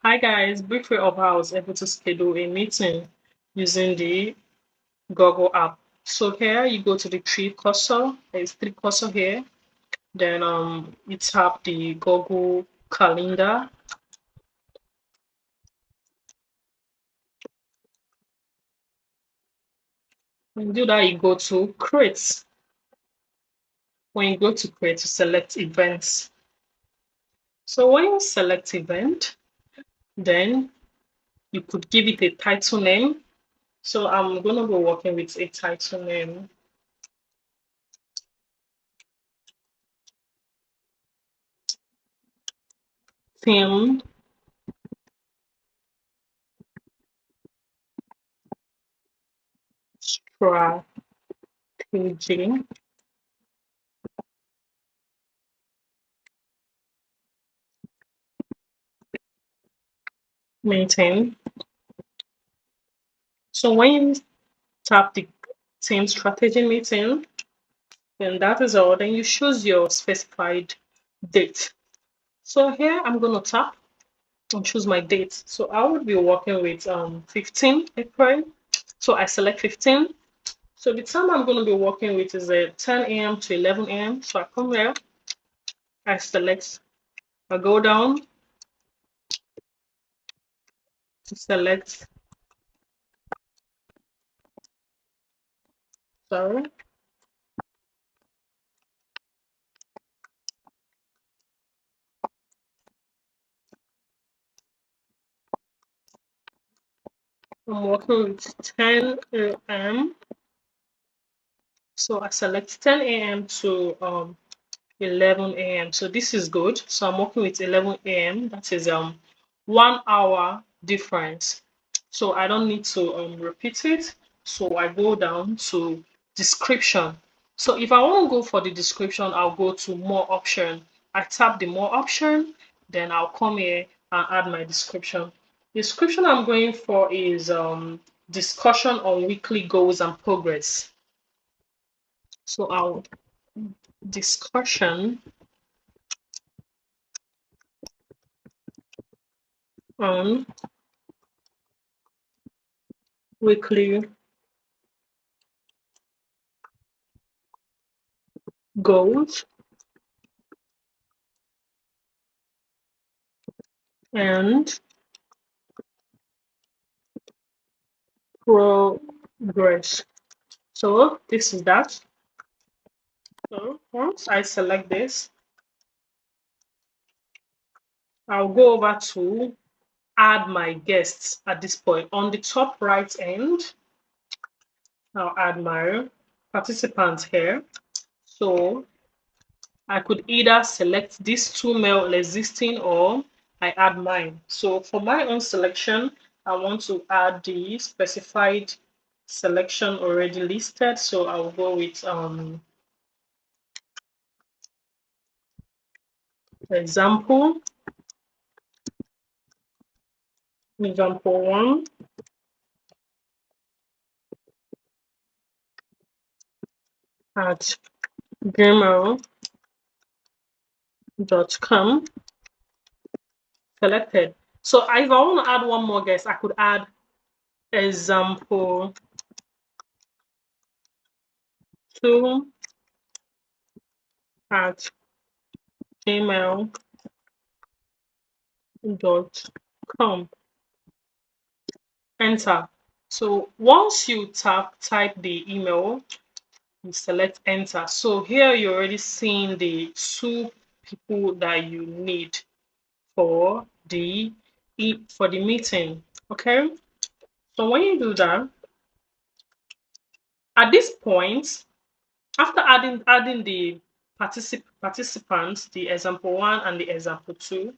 Hi guys, briefly of how I was able to schedule a meeting using the Google app. So here you go to the three cursor, there's three cursor here. Then you tap the Google Calendar. When you do that, you go to create. When you go to create, you select events. So when you select event, then you could give it a title name. So I'm gonna go working with a title name. Theme strategy meeting. So when you tap the team strategy meeting, then that is all. Then you choose your specified date. So here I'm going to tap and choose my date. So I would be working with 15 April. So I select 15. So the time I'm going to be working with is 10 a.m. to 11 a.m. So I come here, I select, I go down to select, sorry, I'm working with 10 a.m. So I select 10 a.m. to 11 a.m. So this is good. So I'm working with 11 a.m. That is 1 hour difference. So I don't need to repeat it. So I go down to description. So if I want to go for the description, I'll go to more option. I tap the more option, then I'll come here and add my description. Description I'm going for is discussion on weekly goals and progress. So I'll discussion on weekly goals and progress. So this is that. So once I select this, I'll go over to add my guests at this point. On the top right end, I'll add my participants here. So I could either select these two male existing or I add mine. So for my own selection, I want to add the specified selection already listed. So I'll go with example, example one at gmail.com selected. So if I want to add one more guest, I could add example two at gmail.com. Enter. So once you type the email, you select enter. So here you're already seeing the two people that you need for the meeting. Okay. So when you do that, at this point, after adding the participants, the example one and the example two,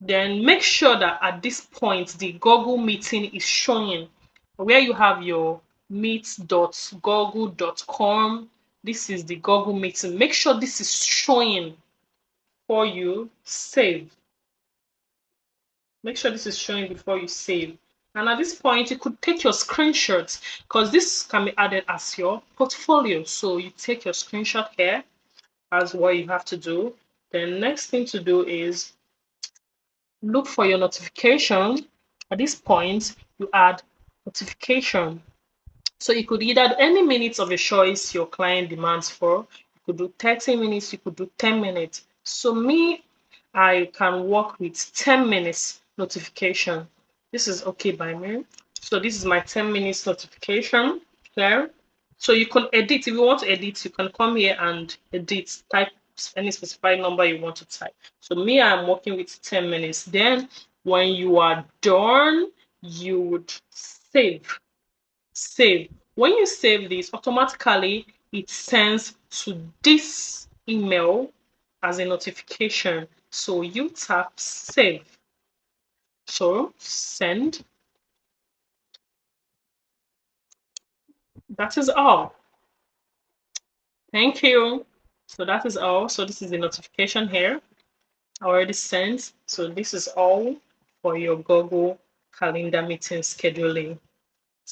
then make sure that at this point the Google meeting is showing where you have your meet.google.com. This is the Google meeting. Make sure this is showing before you save. Make sure this is showing before you save. And at this point, you could take your screenshots because this can be added as your portfolio. So you take your screenshot here as what you have to do. The next thing to do is look for your notification. At this point, you add notification. So you could either do any minutes of your choice your client demands for. You could do 30 minutes, you could do 10 minutes. So me, I can work with 10 minutes notification. This is okay by me. So this is my 10 minutes notification here. So you can edit. If you want to edit, you can come here and edit, type any specified number you want to type. So me, I'm working with 10 minutes. Then when you are done, you would save. Save. When you save this, automatically it sends to this email as a notification. So you tap save. So send. That is all. Thank you. So that is all. So this is the notification here. Already sent. So this is all for your Google Calendar meeting scheduling.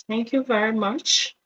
Thank you very much.